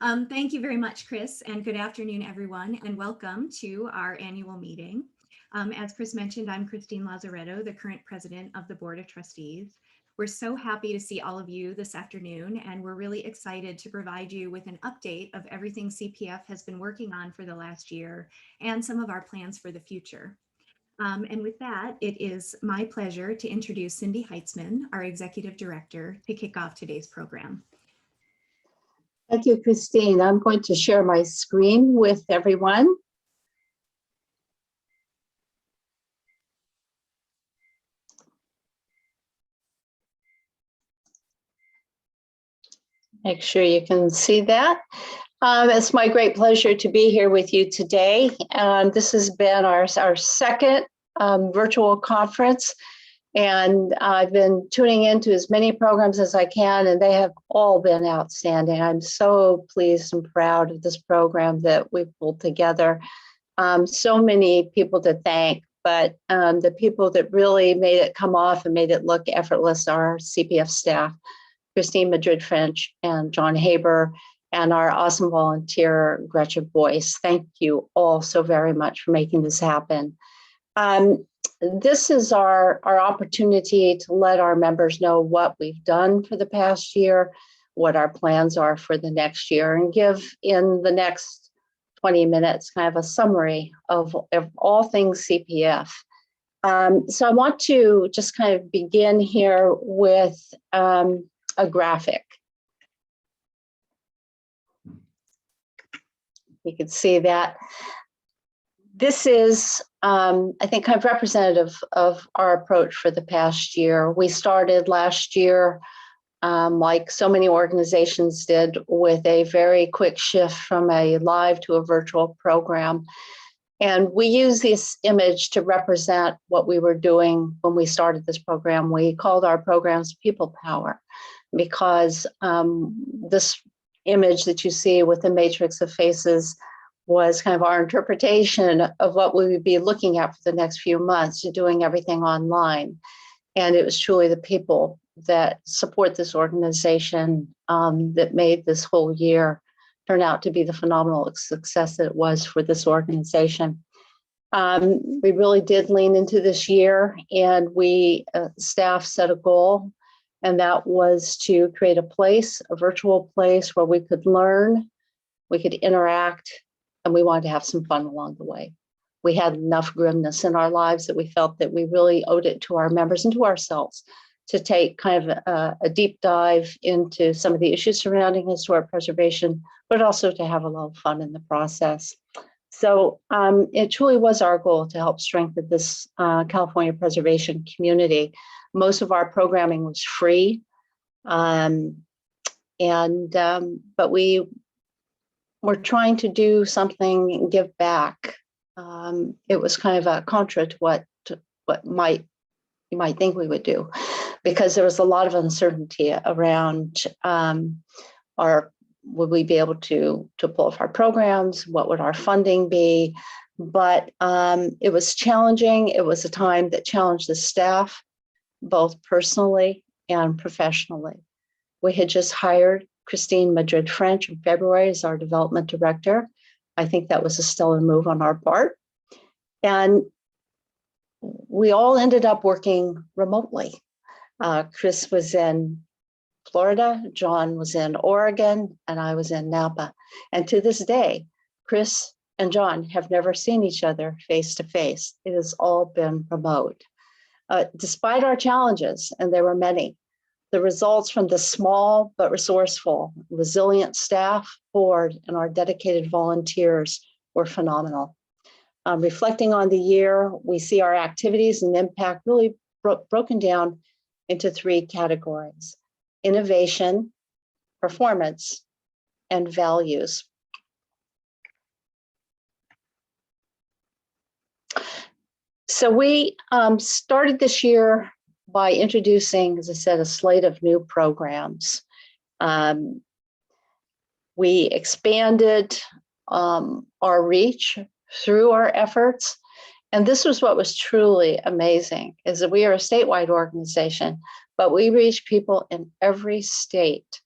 Thank you very much, Chris, and good afternoon, everyone, and welcome to our annual meeting. As Chris mentioned, I'm Christine Lazaretto, the current president of the Board of Trustees. We're so happy to see all of you this afternoon, and we're really excited to provide you with an update of everything CPF has been working on for the last year and some of our plans for the future. And with that, it is my pleasure to introduce Cindy Heitzman, our Executive Director, to kick off today's program. Thank you, Christine. I'm going to share my screen with everyone. Make sure you can see that. It's my great pleasure to be here with you today. This has been our second virtual conference. And I've been tuning into as many programs as I can, and they have all been outstanding. I'm so pleased and proud of this program that we've pulled together. So many people to thank, but the people that really made it come off and made it look effortless are our CPF staff, Christine Madrid-French and John Haber, and our awesome volunteer, Gretchen Boyce. Thank you all so very much for making this happen. This is our opportunity to let our members know what we've done for the past year, what our plans are for the next year, and give in the next 20 minutes kind of a summary of all things CPF. So I want to just kind of begin here with a graphic. You can see that. This is, I think, kind of representative of our approach for the past year. We started last year, like so many organizations did, with a very quick shift from a live to a virtual program. And we use this image to represent what we were doing when we started this program. We called our programs People Power, because this image that you see with the matrix of faces was kind of our interpretation of what we would be looking at for the next few months, doing everything online. And it was truly the people that support this organization that made this whole year turn out to be the phenomenal success that it was for this organization. We really did lean into this year, and we staff set a goal, and that was to create a virtual place where we could learn, we could interact, and we wanted to have some fun along the way. We had enough grimness in our lives that we felt that we really owed it to our members and to ourselves to take kind of a deep dive into some of the issues surrounding historic preservation, but also to have a little fun in the process. So it truly was our goal to help strengthen this California preservation community. Most of our programming was free, but we're trying to do something and give back. It was kind of a contra to what you might think we would do, because there was a lot of uncertainty around would we be able to pull off our programs? What would our funding be? But it was challenging. It was a time that challenged the staff, both personally and professionally. We had just hired Christine Madrid-French in February as our development director. I think that was a stellar move on our part. And we all ended up working remotely. Chris was in Florida, John was in Oregon, and I was in Napa. And to this day, Chris and John have never seen each other face to face. It has all been remote. Despite our challenges, and there were many, the results from the small but resourceful, resilient staff, board, and our dedicated volunteers were phenomenal. Reflecting on the year, we see our activities and impact really broken down into three categories: innovation, performance, and values. So we started this year by introducing, as I said, a slate of new programs. We expanded our reach through our efforts. And this was what was truly amazing, is that we are a statewide organization, but we reach people in every state.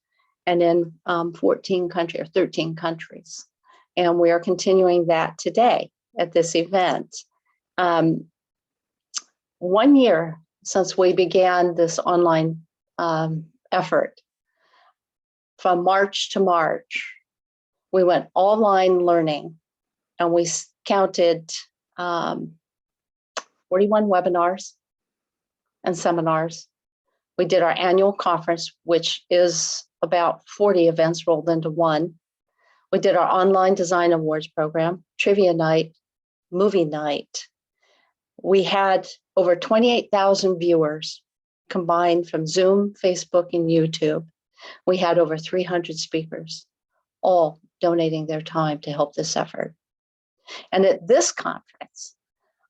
and in 14 countries or 13 countries. And we are continuing that today at this event. 1 year since we began this online effort, from March to March, we went online learning, and we counted 41 webinars and seminars. We did our annual conference, which is about 40 events rolled into one. We did our online design awards program, trivia night, movie night. We had over 28,000 viewers combined from Zoom, Facebook, and YouTube. We had over 300 speakers, all donating their time to help this effort. And at this conference,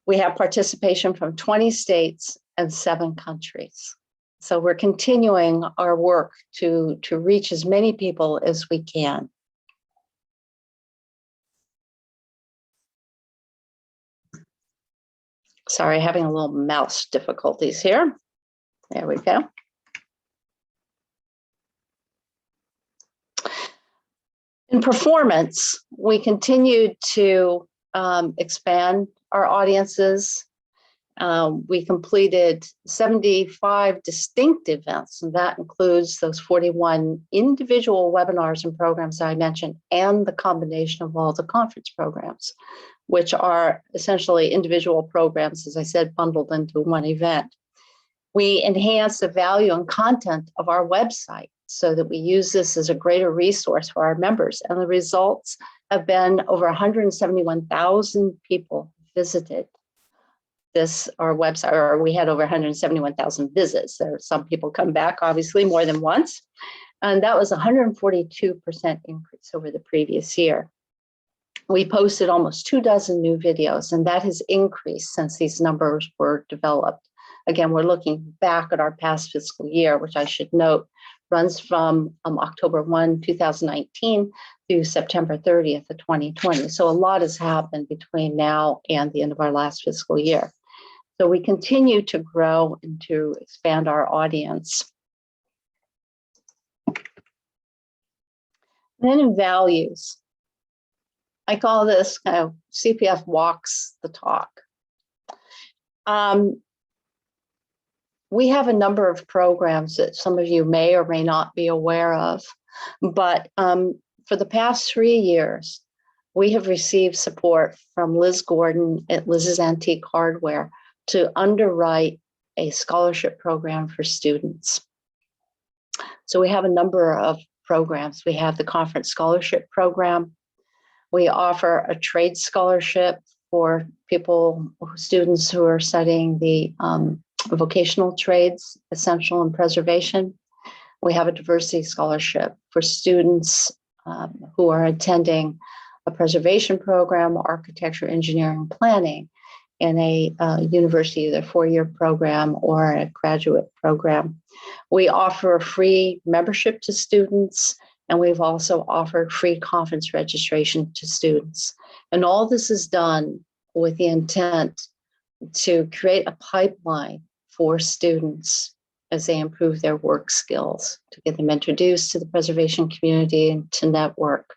we have participation from 20 states and 7 countries. So we're continuing our work to reach as many people as we can. Sorry, having a little mouse difficulties here. There we go. In performance, we continued to expand our audiences. We completed 75 distinct events, and that includes those 41 individual webinars and programs I mentioned, and the combination of all the conference programs, which are essentially individual programs, as I said, bundled into one event. We enhanced the value and content of our website so that we use this as a greater resource for our members. And the results have been over 171,000 people visited our website, or we had over 171,000 visits. There are some people come back, obviously, more than once. And that was a 142% increase over the previous year. We posted almost 24 new videos, and that has increased since these numbers were developed. Again, we're looking back at our past fiscal year, which I should note runs from October 1, 2019 through September 30th of 2020. So a lot has happened between now and the end of our last fiscal year. So we continue to grow and to expand our audience. Then in values, I call this kind of CPF walks the talk. We have a number of programs that some of you may or may not be aware of, but for the past 3 years, we have received support from Liz Gordon at Liz's Antique Hardware to underwrite a scholarship program for students. So we have a number of programs. We have the Conference Scholarship Program. We offer a trade scholarship for students who are studying the vocational trades, essential and preservation. We have a diversity scholarship for students who are attending a preservation program, architecture, engineering, planning in a university, either 4-year program or a graduate program. We offer free membership to students, and we've also offered free conference registration to students. And all this is done with the intent to create a pipeline for students as they improve their work skills, to get them introduced to the preservation community and to network,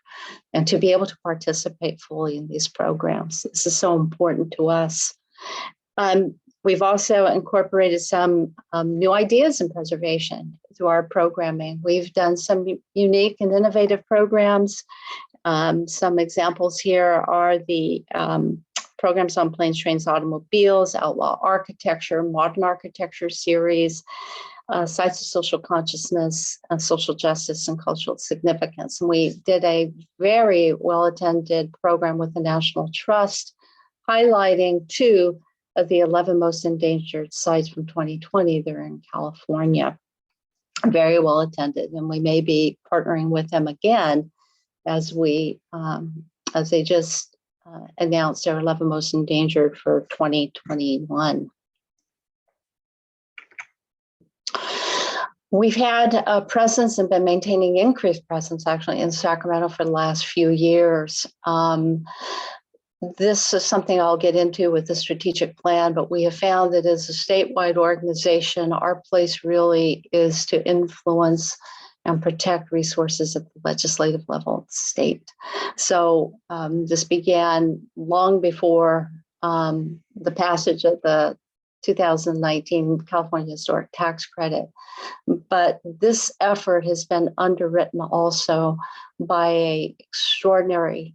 and to be able to participate fully in these programs. This is so important to us. We've also incorporated some new ideas in preservation through our programming. We've done some unique and innovative programs. Some examples here are the programs on planes, trains, automobiles, outlaw architecture, modern architecture series, sites of social consciousness, social justice, and cultural significance. And we did a very well-attended program with the National Trust, highlighting 2 of the 11 most endangered sites from 2020. They're in California. Very well attended, and we may be partnering with them again as they just announced their 11 most endangered for 2021. We've had a presence and been maintaining increased presence actually in Sacramento for the last few years. This is something I'll get into with the strategic plan, but we have found that as a statewide organization, our place really is to influence and protect resources at the legislative level at the state. So this began long before the passage of the 2019 California Historic Tax Credit. But this effort has been underwritten also by an extraordinary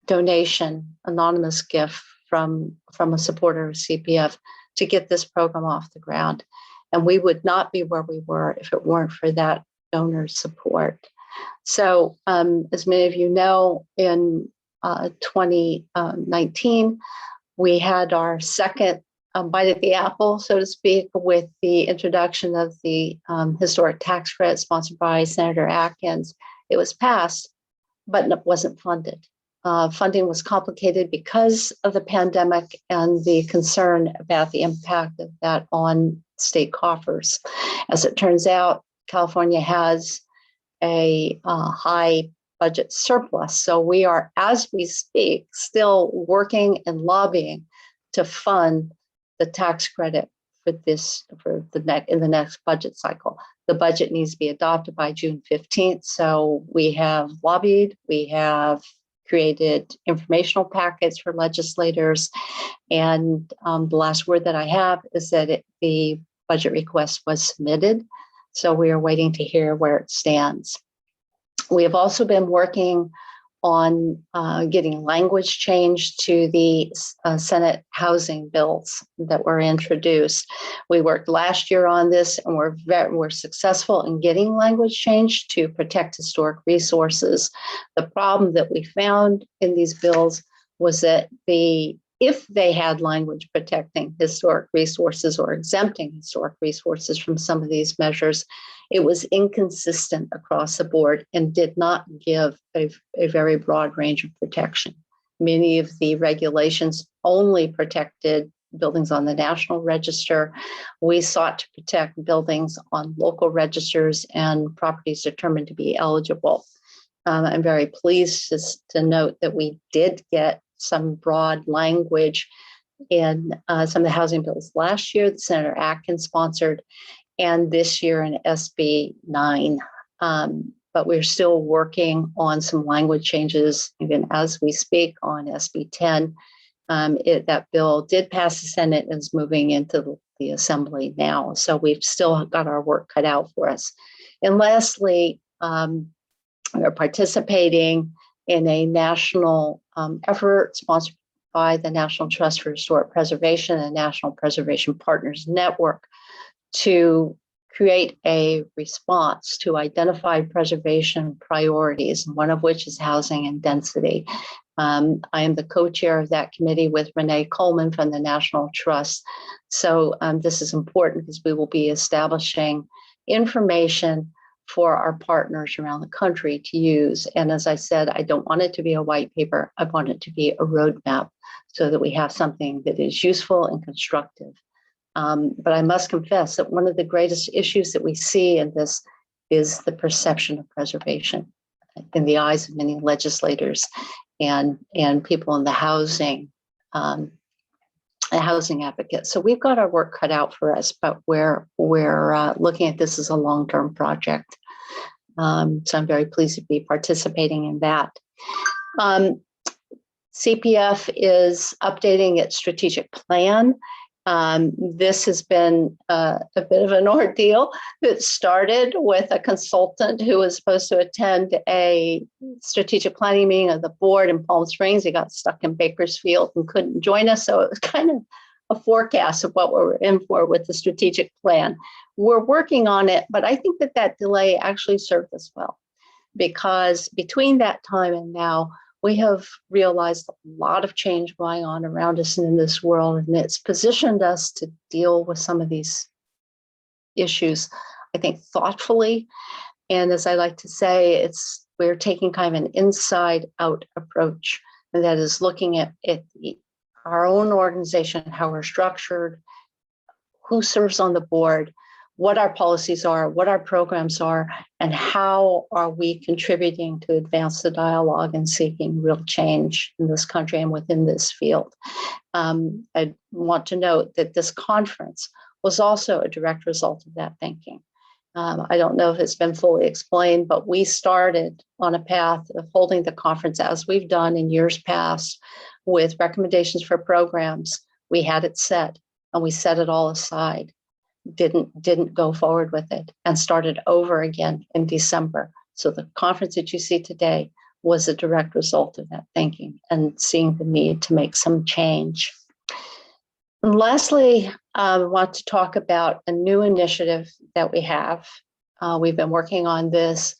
donation, anonymous gift from a supporter of CPF to get this program off the ground. And we would not be where we were if it weren't for that donor support. So as many of you know, in 2019, we had our second bite at the apple, so to speak, with the introduction of the historic tax credit sponsored by Senator Atkins. It was passed, but it wasn't funded. Funding was complicated because of the pandemic and the concern about the impact of that on state coffers. As it turns out, California has a high budget surplus. So we are, as we speak, still working and lobbying to fund the tax credit in the next budget cycle. The budget needs to be adopted by June 15th. So we have lobbied, we have created informational packets for legislators. And the last word that I have is that the budget request was submitted. So we are waiting to hear where it stands. We have also been working on getting language changed to the Senate housing bills that were introduced. We worked last year on this, and we're successful in getting language changed to protect historic resources. The problem that we found in these bills was that if they had language protecting historic resources or exempting historic resources from some of these measures, it was inconsistent across the board and did not give a very broad range of protection. Many of the regulations only protected buildings on the National Register. We sought to protect buildings on local registers and properties determined to be eligible. I'm very pleased to note that we did get some broad language in some of the housing bills last year that Senator Atkins sponsored, and this year in SB 9. But we're still working on some language changes, even as we speak, on SB 10. That bill did pass the Senate and is moving into the Assembly now. So we've still got our work cut out for us. And lastly, we're participating in a national effort sponsored by the National Trust for Historic Preservation and National Preservation Partners Network to create a response to identified preservation priorities, one of which is housing and density. I am the co-chair of that committee with Renee Coleman from the National Trust. So this is important because we will be establishing information for our partners around the country to use. And as I said, I don't want it to be a white paper. I want it to be a roadmap so that we have something that is useful and constructive. But I must confess that one of the greatest issues that we see in this is the perception of preservation in the eyes of many legislators and people in the housing advocates. So we've got our work cut out for us, but we're looking at this as a long-term project. So I'm very pleased to be participating in that. CPF is updating its strategic plan. This has been a bit of an ordeal. It started with a consultant who was supposed to attend a strategic planning meeting of the board in Palm Springs. He got stuck in Bakersfield and couldn't join us. So it was kind of a forecast of what we were in for with the strategic plan. We're working on it, but I think that delay actually served us well, because between that time and now, we have realized a lot of change going on around us and in this world, and it's positioned us to deal with some of these issues, I think, thoughtfully. And as I like to say, we're taking kind of an inside-out approach, and that is looking at our own organization, how we're structured, who serves on the board, what our policies are, what our programs are, and how are we contributing to advance the dialogue and seeking real change in this country and within this field. I want to note that this conference was also a direct result of that thinking. I don't know if it's been fully explained, but we started on a path of holding the conference as we've done in years past with recommendations for programs. We had it set and we set it all aside, didn't go forward with it, and started over again in December. So the conference that you see today was a direct result of that thinking and seeing the need to make some change. And lastly, I want to talk about a new initiative that we have. We've been working on this.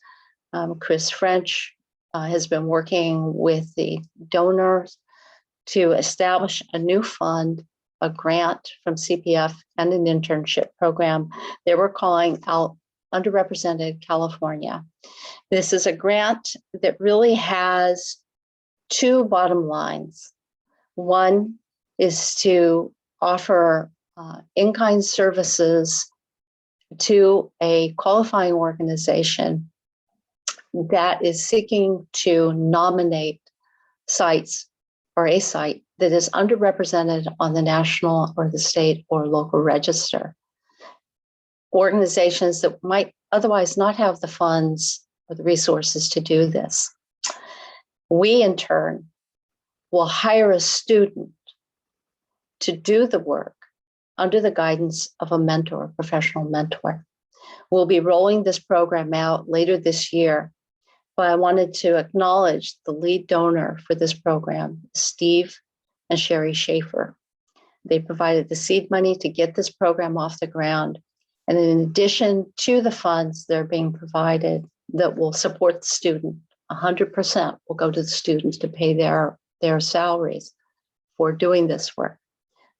Chris French has been working with the donors to establish a new fund, a grant from CPF, and an internship program that we're calling out Underrepresented California. This is a grant that really has two bottom lines. One is to offer in-kind services to a qualifying organization that is seeking to nominate sites or a site that is underrepresented on the national or the state or local register. Organizations that might otherwise not have the funds or the resources to do this. We, in turn, will hire a student to do the work under the guidance of a mentor, a professional mentor. We'll be rolling this program out later this year, but I wanted to acknowledge the lead donor for this program, Steve and Sherry Schaefer. They provided the seed money to get this program off the ground. And in addition to the funds that are being provided that will support the student, 100% will go to the students to pay their salaries for doing this work.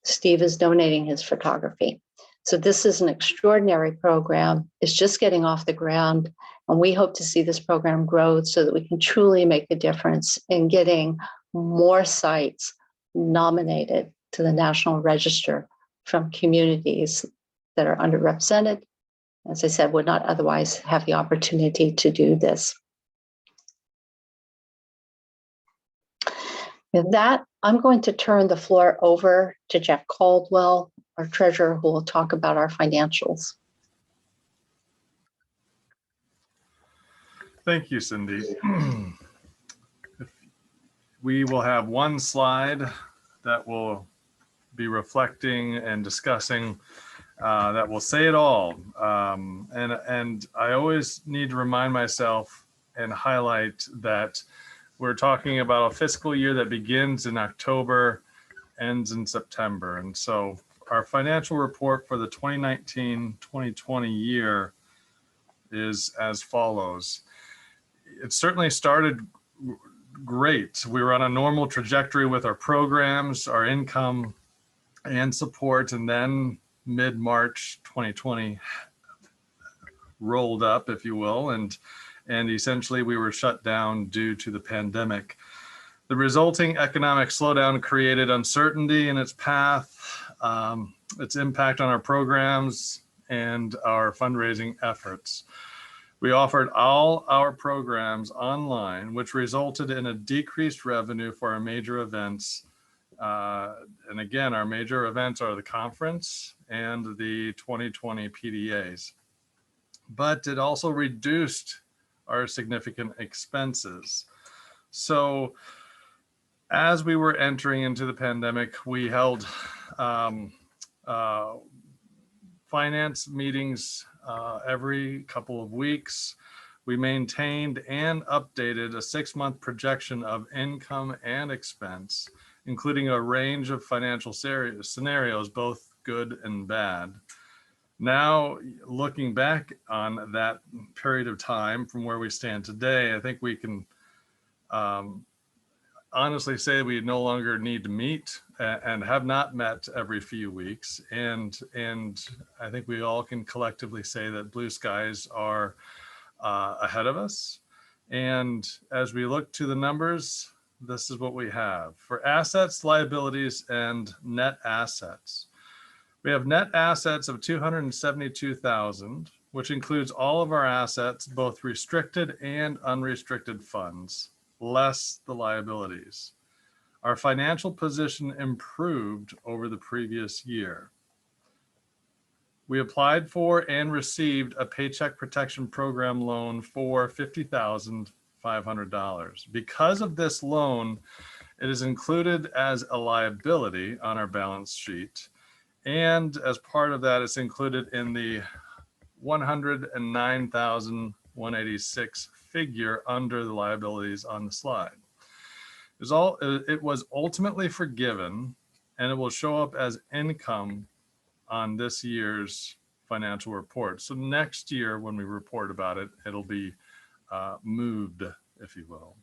Steve is donating his photography. So this is an extraordinary program. It's just getting off the ground, and we hope to see this program grow so that we can truly make a difference in getting more sites nominated to the National Register from communities that are underrepresented, as I said, would not otherwise have the opportunity to do this. With that, I'm going to turn the floor over to Jeff Caldwell, our treasurer, who will talk about our financials. Thank you, Cindy. We will have one slide that will be reflecting and discussing that will say it all. And I always need to remind myself and highlight that we're talking about a fiscal year that begins in October, ends in September. And so our financial report for the 2019-2020 year is as follows. It certainly started great. We were on a normal trajectory with our programs, our income and support, and then mid-March 2020 rolled up, if you will, and essentially we were shut down due to the pandemic. The resulting economic slowdown created uncertainty in its path, its impact on our programs and our fundraising efforts. We offered all our programs online, which resulted in a decreased revenue for our major events. And again, our major events are the conference and the 2020 PDAs. But it also reduced our significant expenses. So as we were entering into the pandemic, we held finance meetings every couple of weeks. We maintained and updated a 6-month projection of income and expense, including a range of financial scenarios, both good and bad. Now, looking back on that period of time from where we stand today, I think we can honestly say we no longer need to meet and have not met every few weeks. And I think we all can collectively say that blue skies are ahead of us. And as we look to the numbers, this is what we have. For assets, liabilities, and net assets. We have net assets of $272,000, which includes all of our assets, both restricted and unrestricted funds, less the liabilities. Our financial position improved over the previous year. We applied for and received a Paycheck Protection Program loan for $50,500. Because of this loan, it is included as a liability on our balance sheet. And as part of that, it's included in the $109,186 figure under the liabilities on the slide. It was ultimately forgiven, and it will show up as income on this year's financial report. So next year, when we report about it, it'll be moved, if you will.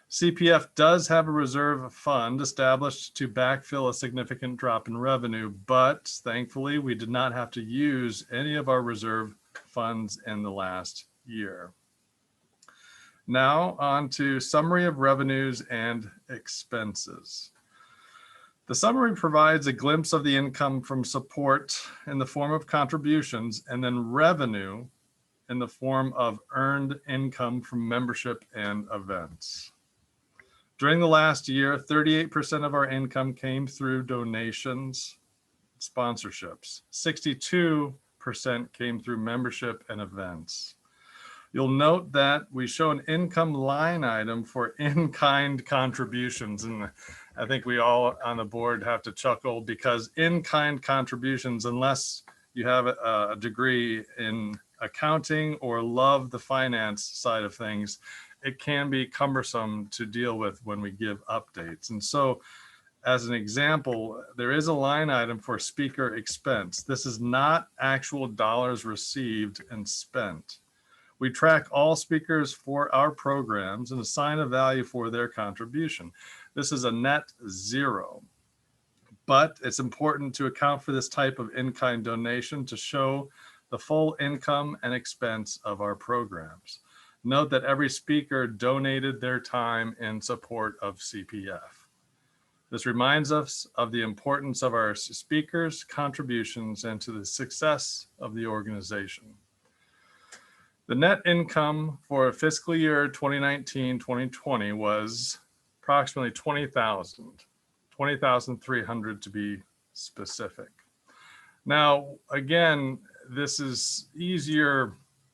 CPF does have a reserve fund established to backfill a significant drop in revenue, but thankfully we did not have to use any of our reserve funds in the last year. Now on to summary of revenues and expenses. The summary provides a glimpse of the income from support in the form of contributions, and then revenue in the form of earned income from membership and events. During the last year, 38% of our income came through donations, sponsorships. 62% came through membership and events. You'll note that we show an income line item for in-kind contributions. And I think we all on the board have to chuckle, because in-kind contributions, unless you have a degree in accounting or love the finance side of things, it can be cumbersome to deal with when we give updates. And so, as an example, there is a line item for speaker expense. This is not actual dollars received and spent. We track all speakers for our programs and assign a value for their contribution. This is a net zero, but it's important to account for this type of in-kind donation to show the full income and expense of our programs. Note that every speaker donated their time in support of CPF. This reminds us of the importance of our speakers' contributions and to the success of the organization. The net income for fiscal year 2019-2020 was approximately $20,300 to be specific. Now, again, this is easier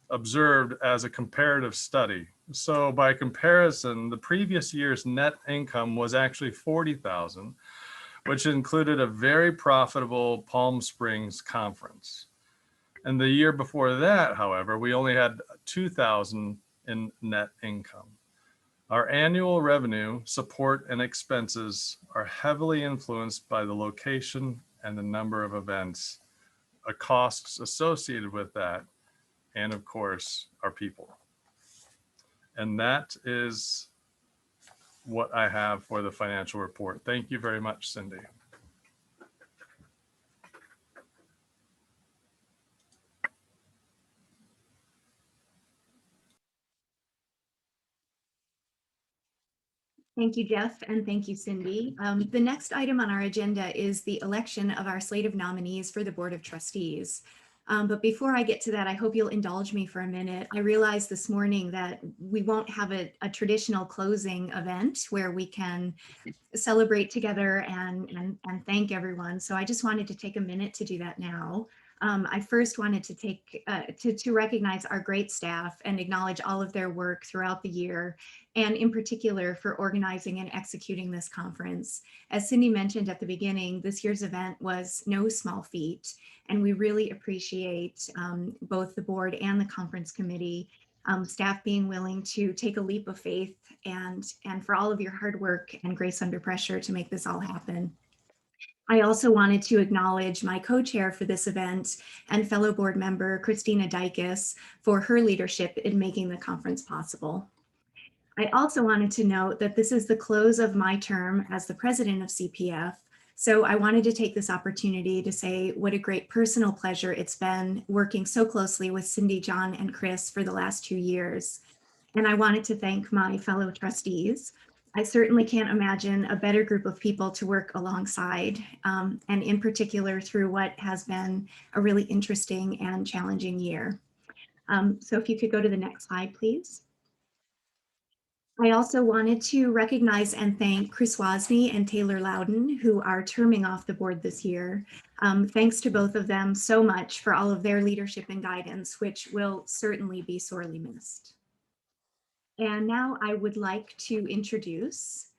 observed as a comparative study. So by comparison, the previous year's net income was actually $40,000, which included a very profitable Palm Springs conference. And the year before that, however, we only had $2,000 in net income. Our annual revenue, support, and expenses are heavily influenced by the location and the number of events, costs associated with that, and of course, our people. And that is what I have for the financial report. Thank you very much, Cindy. Thank you, Jeff, and thank you, Cindy. The next item on our agenda is the election of our slate of nominees for the Board of Trustees. But before I get to that, I hope you'll indulge me for a minute. I realized this morning that we won't have a traditional closing event where we can celebrate together and thank everyone. So I just wanted to take a minute to do that now. I first wanted to take to recognize our great staff and acknowledge all of their work throughout the year, and in particular for organizing and executing this conference. As Cindy mentioned at the beginning, this year's event was no small feat, and we really appreciate both the board and the conference committee, staff being willing to take a leap of faith, and for all of your hard work and grace under pressure to make this all happen. I also wanted to acknowledge my co-chair for this event and fellow board member, Christina Dykes, for her leadership in making the conference possible. I also wanted to note that this is the close of my term as the president of CPF. So I wanted to take this opportunity to say what a great personal pleasure it's been working so closely with Cindy, John, and Chris for the last 2 years. And I wanted to thank my fellow trustees. I certainly can't imagine a better group of people to work alongside, and in particular through what has been a really interesting and challenging year. So if you could go to the next slide, please. I also wanted to recognize and thank Chris Wozni and Taylor Loudon, who are terming off the board this year. Thanks to both of them so much for all of their leadership and guidance, which will certainly be sorely missed. And now I would like to introduce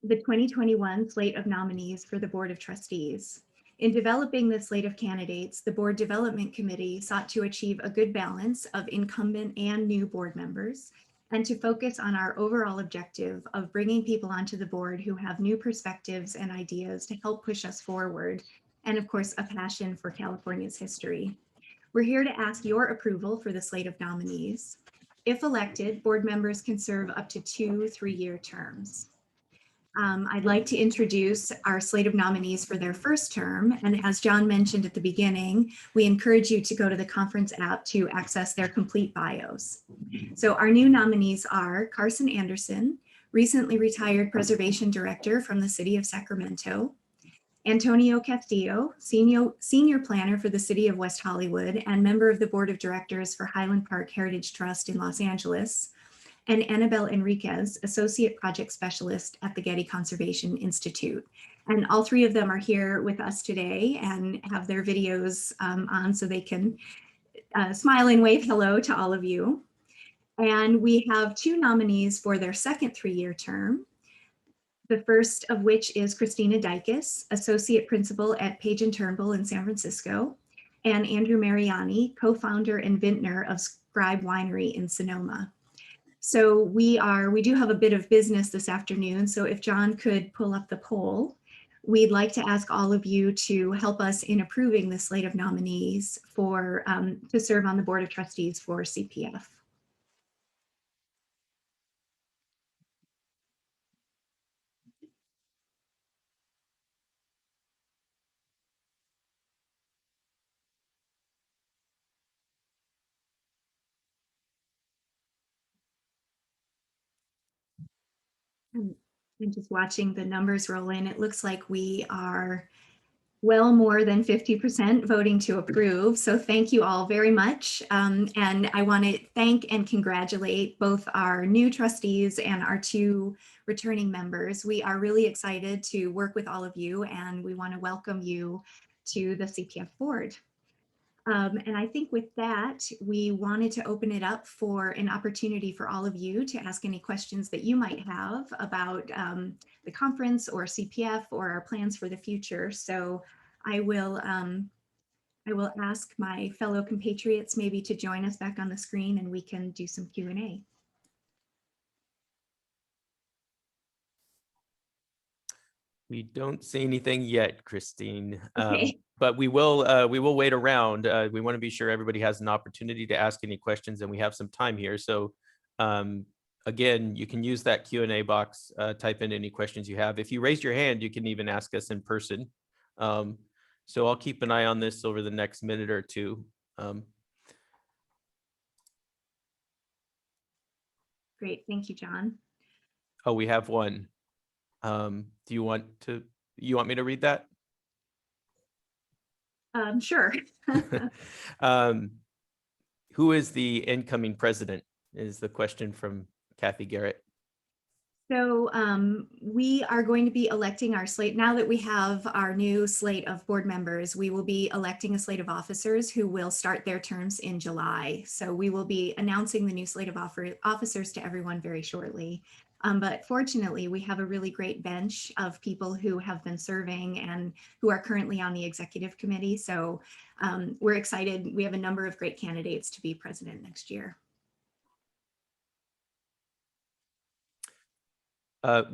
the 2021 slate of nominees for the Board of Trustees. In developing this slate of candidates, the Board Development Committee sought to achieve a good balance of incumbent and new board members, and to focus on our overall objective of bringing people onto the board who have new perspectives and ideas to help push us forward, and of course, a passion for California's history. We're here to ask your approval for the slate of nominees. If elected, board members can serve up to 2 3-year terms. I'd like to introduce our slate of nominees for their first term. And as John mentioned at the beginning, we encourage you to go to the conference app to access their complete bios. So our new nominees are Carson Anderson, recently retired preservation director from the city of Sacramento; Antonio Castillo, senior planner for the city of West Hollywood and member of the board of directors for Highland Park Heritage Trust in Los Angeles; and Annabelle Enriquez, Associate Project Specialist at the Getty Conservation Institute. And all three of them are here with us today and have their videos on so they can smile and wave hello to all of you. And we have 2 nominees for their second 3-year term. The first of which is Christina Dykes, Associate Principal at Page and Turnbull in San Francisco, and Andrew Mariani, co-founder and vintner of Scribe Winery in Sonoma. So we do have a bit of business this afternoon. So if John could pull up the poll, we'd like to ask all of you to help us in approving the slate of nominees for to serve on the Board of Trustees for CPF. And just watching the numbers roll in, it looks like we are well more than 50% voting to approve. So thank you all very much. And I want to thank and congratulate both our new trustees and our 2 returning members. We are really excited to work with all of you, and we want to welcome you to the CPF board. And I think with that, we wanted to open it up for an opportunity for all of you to ask any questions that you might have about the conference or CPF or our plans for the future. So I will ask my fellow compatriots maybe to join us back on the screen and we can do some Q&A. We don't see anything yet, Christine. Okay. But we will wait around. We want to be sure everybody has an opportunity to ask any questions, and we have some time here. So again, you can use that Q&A box, type in any questions you have. If you raise your hand, you can even ask us in person. So I'll keep an eye on this over the next minute or two. Great, thank you, John. Oh, we have one. Do you want me to read that? Sure. Who is the incoming president is the question from Kathy Garrett. So we are going to be electing our slate. Now that we have our new slate of board members, we will be electing a slate of officers who will start their terms in July. So we will be announcing the new slate of officers to everyone very shortly. But fortunately, we have a really great bench of people who have been serving and who are currently on the executive committee. So we're excited. We have a number of great candidates to be president next year.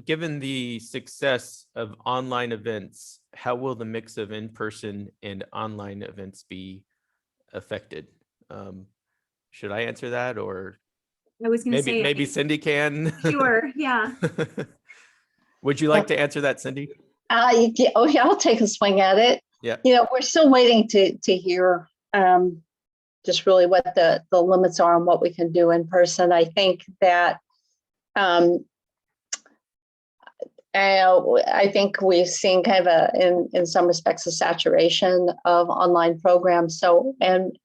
Given the success of online events, how will the mix of in-person and online events be affected? Should I answer that, or I was going to say maybe Cindy can? Sure, yeah. Would you like to answer that, Cindy? Oh yeah, I'll take a swing at it. Yeah. You know, we're still waiting to hear just really what the limits are and what we can do in person. I think that I think we've seen kind of in some respects, a saturation of online programs. So, and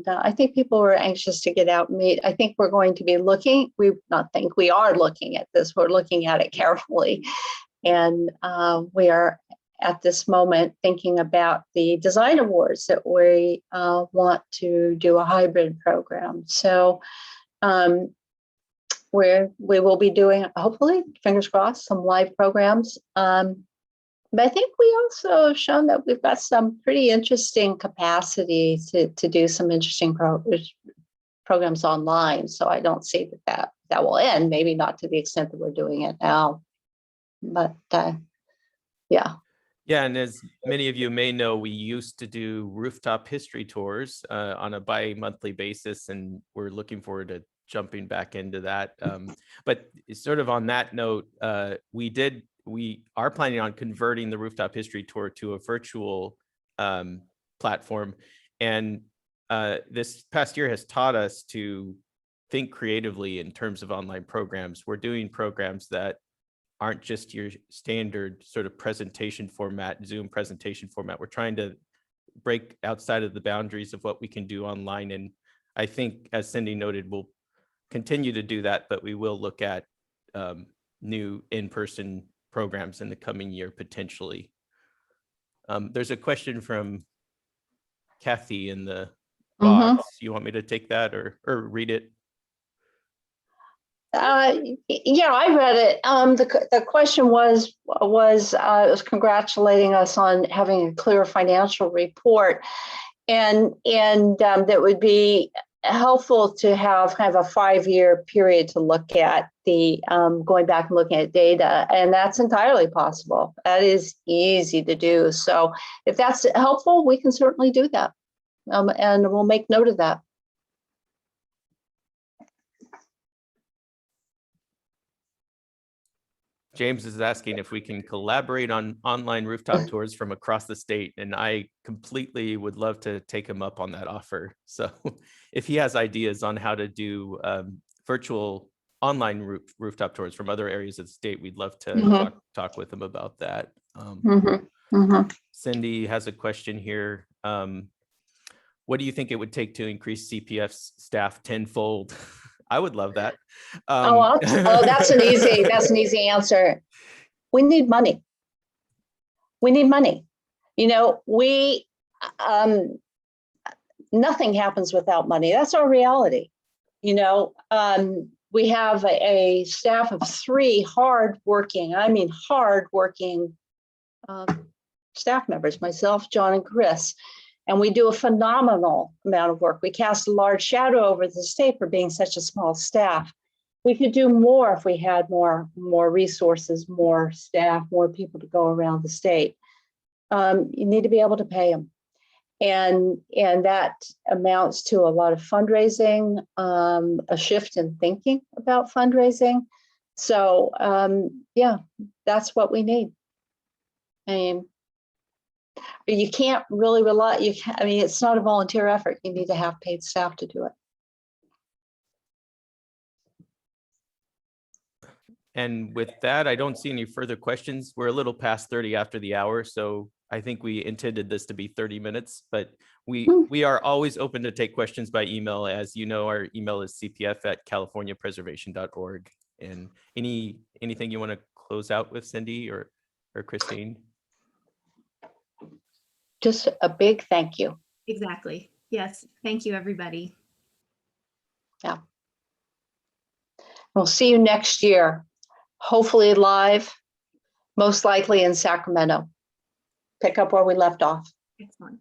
I think people are anxious to get out and meet. I think we're going to be looking, we are looking at this. We're looking at it carefully. And we are at this moment thinking about the design awards that we want to do a hybrid program. So, where we will be doing, hopefully, fingers crossed, some live programs. But I think we also have shown that we've got some pretty interesting capacity to do some interesting programs online. So I don't see that will end, maybe not to the extent that we're doing it now. But yeah. Yeah, and as many of you may know, we used to do rooftop history tours on a bi-monthly basis, and we're looking forward to jumping back into that. But sort of on that note, we are planning on converting the rooftop history tour to a virtual platform. And this past year has taught us to think creatively in terms of online programs. We're doing programs that aren't just your standard sort of presentation format, Zoom presentation format. We're trying to break outside of the boundaries of what we can do online. And I think, as Cindy noted, we'll continue to do that, but we will look at new in-person programs in the coming year, potentially. There's a question from Kathy in the box. You want me to take that or read it? Yeah, I read it. The question was congratulating us on having a clear financial report, and that would be helpful to have kind of a 5-year period to look at the going back and looking at data, and that's entirely possible. That is easy to do. So if that's helpful, we can certainly do that, and we'll make note of that. James is asking if we can collaborate on online rooftop tours from across the state, and I completely would love to take him up on that offer. So if he has ideas on how to do virtual online rooftop tours from other areas of the state, we'd love to talk with him about that. Cindy has a question here. What do you think it would take to increase CPF's staff tenfold? I would love that. That's an easy answer. We need money. We need money. You know, nothing happens without money. That's our reality. You know, we have a staff of 3 hardworking staff members, myself, John, and Chris. And we do a phenomenal amount of work. We cast a large shadow over the state for being such a small staff. We could do more if we had more resources, more staff, more people to go around the state. You need to be able to pay them. And that amounts to a lot of fundraising, a shift in thinking about fundraising. So yeah, that's what we need. You can't really rely, it's not a volunteer effort. You need to have paid staff to do it. And with that, I don't see any further questions. We're a little past 30 after the hour, so I think we intended this to be 30 minutes, but we are always open to take questions by email. As you know, our email is cpf@californiapreservation.org. And anything you want to close out with, Cindy or Christine? Just a big thank you. Exactly. Yes. Thank you, everybody. Yeah. We'll see you next year, hopefully live, most likely in Sacramento. Pick up where we left off. Excellent.